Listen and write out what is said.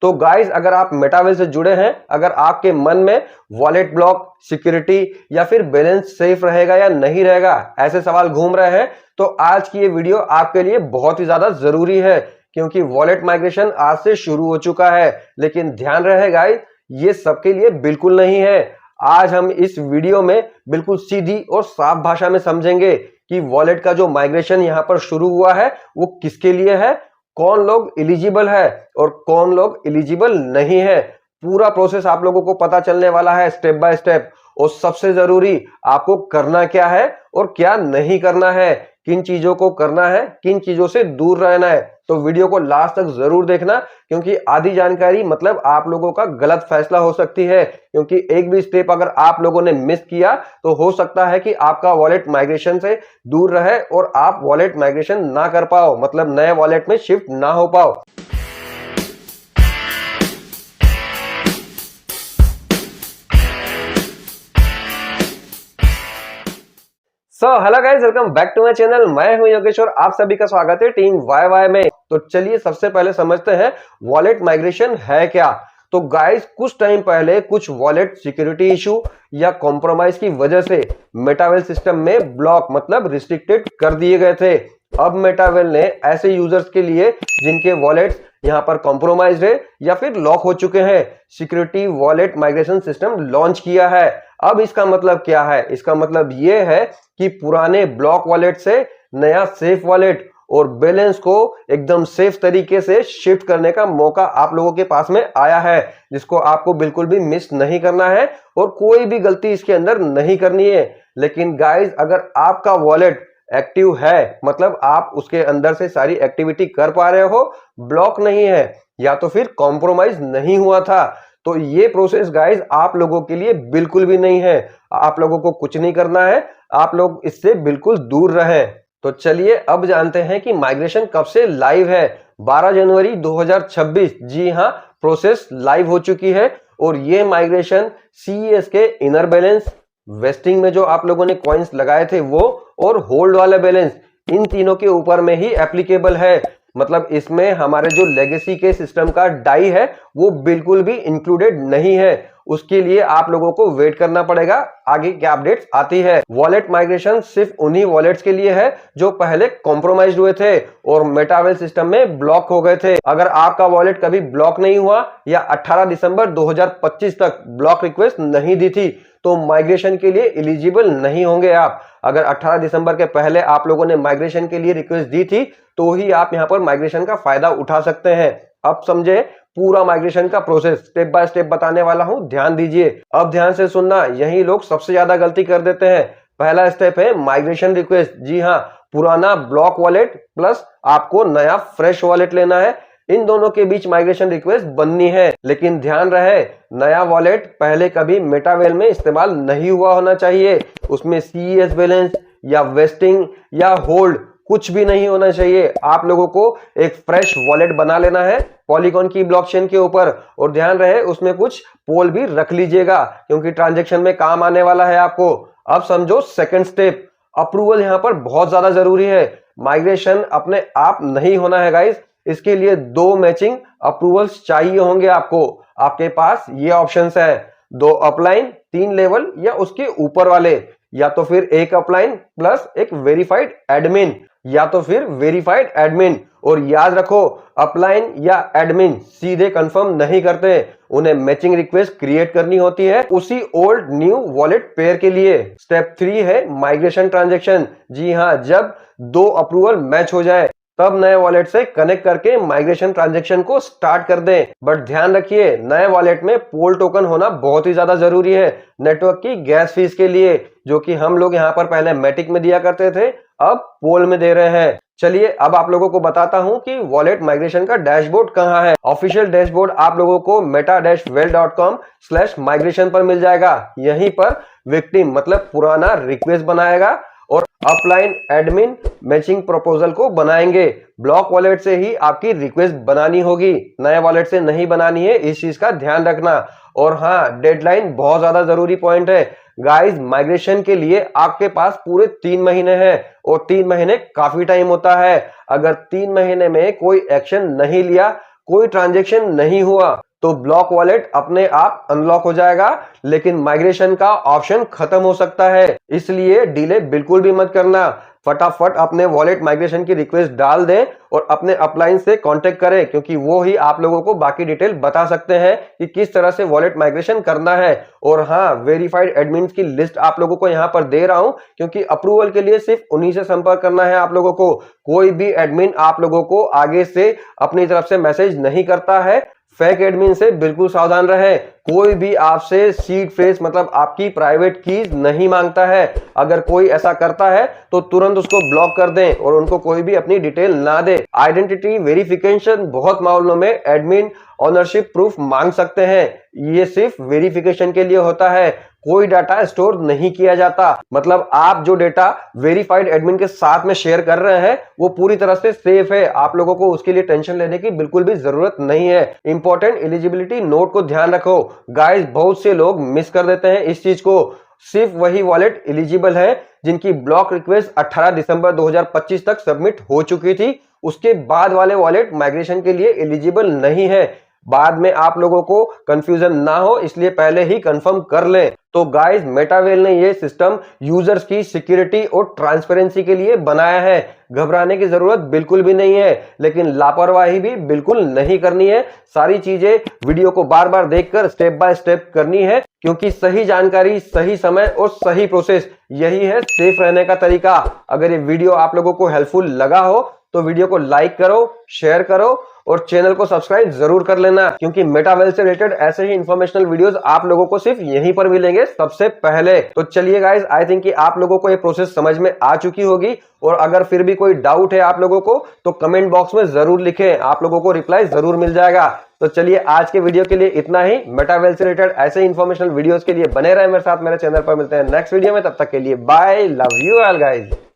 तो गाइस अगर आप मेटावेल से जुड़े हैं, अगर आपके मन में वॉलेट ब्लॉक, सिक्योरिटी या फिर बैलेंस सेफ रहेगा या नहीं रहेगा, ऐसे सवाल घूम रहे हैं, तो आज की ये वीडियो आपके लिए बहुत ही ज्यादा जरूरी है, क्योंकि वॉलेट माइग्रेशन आज से शुरू हो चुका है। लेकिन ध्यान रहे गाइस, ये सबके लिए बिल्कुल नहीं है। आज हम इस वीडियो में बिल्कुल सीधी और साफ भाषा में समझेंगे कि वॉलेट का जो माइग्रेशन यहाँ पर शुरू हुआ है वो किसके लिए है, कौन लोग एलिजिबल है और कौन लोग एलिजिबल नहीं है। पूरा प्रोसेस आप लोगों को पता चलने वाला है स्टेप बाय स्टेप। और सबसे जरूरी, आपको करना क्या है और क्या नहीं करना है, किन चीजों को करना है, किन चीजों से दूर रहना है। तो वीडियो को लास्ट तक जरूर देखना, क्योंकि आधी जानकारी मतलब आप लोगों का गलत फैसला हो सकती है। क्योंकि एक भी स्टेप अगर आप लोगों ने मिस किया तो हो सकता है कि आपका वॉलेट माइग्रेशन से दूर रहे और आप वॉलेट माइग्रेशन ना कर पाओ, मतलब नए वॉलेट में शिफ्ट ना हो पाओ। Hello guys, welcome back to my channel. मैं हूं योगेश और आप सभी का स्वागत है टीम वाई में। तो चलिए सबसे पहले समझते हैं वॉलेट माइग्रेशन है क्या। तो गाइस कुछ टाइम पहले कुछ वॉलेट सिक्योरिटी इशू या कॉम्प्रोमाइज की वजह से मेटावेल सिस्टम में ब्लॉक मतलब रिस्ट्रिक्टेड कर दिए गए थे। अब मेटावेल ने ऐसे यूजर्स के लिए जिनके वॉलेट्स यहां पर कॉम्प्रोमाइज्ड है या फिर लॉक हो चुके हैं, security wallet migration system launch किया है। अब इसका मतलब क्या है? इसका मतलब यह है कि पुराने ब्लॉक वॉलेट से नया सेफ वॉलेट और बैलेंस को एकदम सेफ तरीके से शिफ्ट करने का मौका आप लोगों के पास में आया है, जिसको आपको बिल्कुल भी मिस नहीं करना है और कोई भी गलती इसके अंदर नहीं करनी है। लेकिन गाइस अगर आपका वॉलेट एक्टिव है, मतलब आप उसके अंदर से सारी एक्टिविटी कर पा रहे हो, ब्लॉक नहीं है या तो फिर कॉम्प्रोमाइज नहीं हुआ था, तो ये प्रोसेस गाइस आप लोगों के लिए बिल्कुल भी नहीं है। आप लोगों को कुछ नहीं करना है, आप लोग इससे बिल्कुल दूर रहें। तो चलिए अब जानते हैं कि माइग्रेशन कब से लाइव है। 12 जनवरी 2026, जी हाँ, प्रोसेस लाइव हो चुकी है। और ये माइग्रेशन सीईएस के इनर बैलेंस, वेस्टिंग में जो आप लोगों ने कॉइन्स लगाए थे वो, और होल्ड वाला बैलेंस, इन तीनों के ऊपर में ही एप्लीकेबल है। मतलब इसमें हमारे जो लेगेसी के सिस्टम का डाई है वो बिल्कुल भी इंक्लूडेड नहीं है। उसके लिए आप लोगों को वेट करना पड़ेगा, आगे क्या अपडेट्स आती है। वॉलेट माइग्रेशन सिर्फ उन्हीं वॉलेट्स के लिए है जो पहले कॉम्प्रोमाइज्ड हुए थे और मेटावेल सिस्टम में ब्लॉक हो गए थे। अगर आपका वॉलेट कभी ब्लॉक नहीं हुआ या 18 दिसंबर 2025 तक ब्लॉक रिक्वेस्ट नहीं दी थी, तो माइग्रेशन के लिए एलिजिबल नहीं होंगे आप। अगर 18 दिसंबर के पहले आप लोगों ने माइग्रेशन के लिए रिक्वेस्ट दी थी तो ही आप यहां पर माइग्रेशन का फायदा उठा सकते हैं। अब समझे पूरा माइग्रेशन का प्रोसेस, स्टेप बाय स्टेप बताने वाला हूं, ध्यान दीजिए। अब ध्यान से सुनना, यही लोग सबसे ज्यादा गलती कर देते हैं। पहला स्टेप है माइग्रेशन रिक्वेस्ट। जी हाँ, पुराना ब्लॉक वॉलेट प्लस आपको नया फ्रेश वॉलेट लेना है, इन दोनों के बीच माइग्रेशन रिक्वेस्ट बननी है। लेकिन ध्यान रहे, नया वॉलेट पहले कभी मेटावेल में इस्तेमाल नहीं हुआ होना चाहिए। उसमें सीईएस बैलेंस या वेस्टिंग या होल्ड कुछ भी नहीं होना चाहिए। आप लोगों को एक फ्रेश वॉलेट बना लेना है पॉलीगॉन की ब्लॉकचेन के ऊपर। और ध्यान रहे उसमें कुछ पोल भी रख लीजिएगा, क्योंकि ट्रांजैक्शन में काम आने वाला है आपको। अब समझो सेकंड स्टेप, अप्रूवल यहां पर बहुत ज्यादा जरूरी है। माइग्रेशन अपने आप नहीं होना है गाइस, इसके लिए 2 मैचिंग अप्रूवल्स चाहिए होंगे आपको। आपके पास ये ऑप्शंस है, 2 अपलाइन, 3 लेवल या उसके ऊपर वाले, या तो फिर एक अपलाइन प्लस एक वेरीफाइड एडमिन, या तो फिर वेरीफाइड एडमिन। और याद रखो, अपलाइन या एडमिन सीधे कंफर्म नहीं करते, उन्हें मैचिंग रिक्वेस्ट क्रिएट करनी होती है उसी ओल्ड न्यू वॉलेट पेयर के लिए। स्टेप 3 है माइग्रेशन ट्रांजैक्शन। जी हाँ, जब 2 अप्रूवल मैच हो जाए तब नए वॉलेट से कनेक्ट करके माइग्रेशन ट्रांजैक्शन को स्टार्ट कर दें। बट ध्यान रखिए, नए वॉलेट में पोल टोकन होना बहुत ही ज्यादा जरूरी है नेटवर्क की गैस फीस के लिए, जो कि हम लोग यहाँ पर पहले मैटिक में दिया करते थे, अब पोल में दे रहे हैं। चलिए अब आप लोगों को बताता हूं कि वॉलेट माइग्रेशन का डैशबोर्ड कहां है। ऑफिशियल डैशबोर्ड आप लोगों को meta-well.com/migration पर मिल जाएगा। यहीं पर विक्टिम मतलब पुराना रिक्वेस्ट बनाएगा और अपलाइन एडमिन मैचिंग प्रपोजल को बनाएंगे। ब्लॉक वॉलेट से ही आपकी रिक्वेस्ट बनानी होगी, नए वॉलेट से नहीं बनानी है, इस चीज का ध्यान रखना। और हाँ, डेडलाइन बहुत ज्यादा जरूरी पॉइंट है गाइस। माइग्रेशन के लिए आपके पास पूरे 3 महीने हैं और 3 महीने काफी टाइम होता है। अगर 3 महीने में कोई एक्शन नहीं लिया, कोई ट्रांजेक्शन नहीं हुआ तो ब्लॉक वॉलेट अपने आप अनलॉक हो जाएगा, लेकिन माइग्रेशन का ऑप्शन खत्म हो सकता है। इसलिए डिले बिल्कुल भी मत करना, फटाफट अपने वॉलेट माइग्रेशन की रिक्वेस्ट डाल दें और अपने अपलाइन से कांटेक्ट करें, क्योंकि वो ही आप लोगों को बाकी डिटेल बता सकते हैं कि किस तरह से वॉलेट माइग्रेशन करना है। और हाँ, वेरीफाइड एडमिन्स की लिस्ट आप लोगों को यहां पर दे रहा हूं, क्योंकि अप्रूवल के लिए सिर्फ उन्हीं से संपर्क करना है आप लोगों को। कोई भी एडमिन आप लोगों को आगे से अपनी तरफ से मैसेज नहीं करता है। फेक एडमिन से बिल्कुल सावधान रहे। कोई भी आपसे सीड फ्रेज मतलब आपकी प्राइवेट कीज नहीं मांगता है। अगर कोई ऐसा करता है तो तुरंत उसको ब्लॉक कर दें और उनको कोई भी अपनी डिटेल ना दे। आइडेंटिटी वेरिफिकेशन बहुत मामलों में एडमिन ऑनरशिप प्रूफ मांग सकते हैं। ये सिर्फ वेरिफिकेशन के लिए होता है, कोई डाटा स्टोर नहीं किया जाता। मतलब आप जो डेटा वेरीफाइड एडमिन के साथ में शेयर कर रहे हैं वो पूरी तरह से सेफ है। आप लोगों को उसके लिए टेंशन लेने की बिल्कुल भी जरूरत नहीं है। इंपॉर्टेंट एलिजिबिलिटी नोट को ध्यान रखो गाइस, बहुत से लोग मिस कर देते हैं इस चीज को। सिर्फ वही वॉलेट एलिजिबल है जिनकी ब्लॉक रिक्वेस्ट 18 दिसंबर 2025 तक सबमिट हो चुकी थी। उसके बाद वाले वॉलेट माइग्रेशन के लिए एलिजिबल नहीं है। बाद में आप लोगों को कंफ्यूजन ना हो इसलिए पहले ही कंफर्म कर लें। तो गाइस, मेटावेल ने ये सिस्टम यूजर्स की सिक्योरिटी और ट्रांसपेरेंसी के लिए बनाया है। घबराने की जरूरत बिल्कुल भी नहीं है, लेकिन लापरवाही भी बिल्कुल नहीं करनी है। सारी चीजें वीडियो को बार बार देखकर स्टेप बाय स्टेप करनी है, क्योंकि सही जानकारी, सही समय और सही प्रोसेस, यही है सेफ रहने का तरीका। अगर ये वीडियो आप लोगों को हेल्पफुल लगा हो तो वीडियो को लाइक करो, शेयर करो और चैनल को सब्सक्राइब जरूर कर लेना, क्योंकि मेटावेल से रिलेटेड ऐसे ही इंफॉर्मेशनल वीडियोस आप लोगों को सिर्फ यहीं पर मिलेंगे सबसे पहले। तो चलिए गाइस, आई थिंक कि आप लोगों को ये प्रोसेस समझ में आ चुकी होगी। और अगर फिर भी कोई डाउट है आप लोगों को तो कमेंट बॉक्स में जरूर लिखें, आप लोगों को रिप्लाई जरूर मिल जाएगा। तो चलिए, आज के वीडियो के लिए इतना ही। मेटावेल से रिलेटेड ऐसे इंफॉर्मेशनल वीडियोस के लिए बने रहे मेरे साथ मेरे चैनल पर। मिलते हैं नेक्स्ट वीडियो में, तब तक के लिए bye, love you all guys.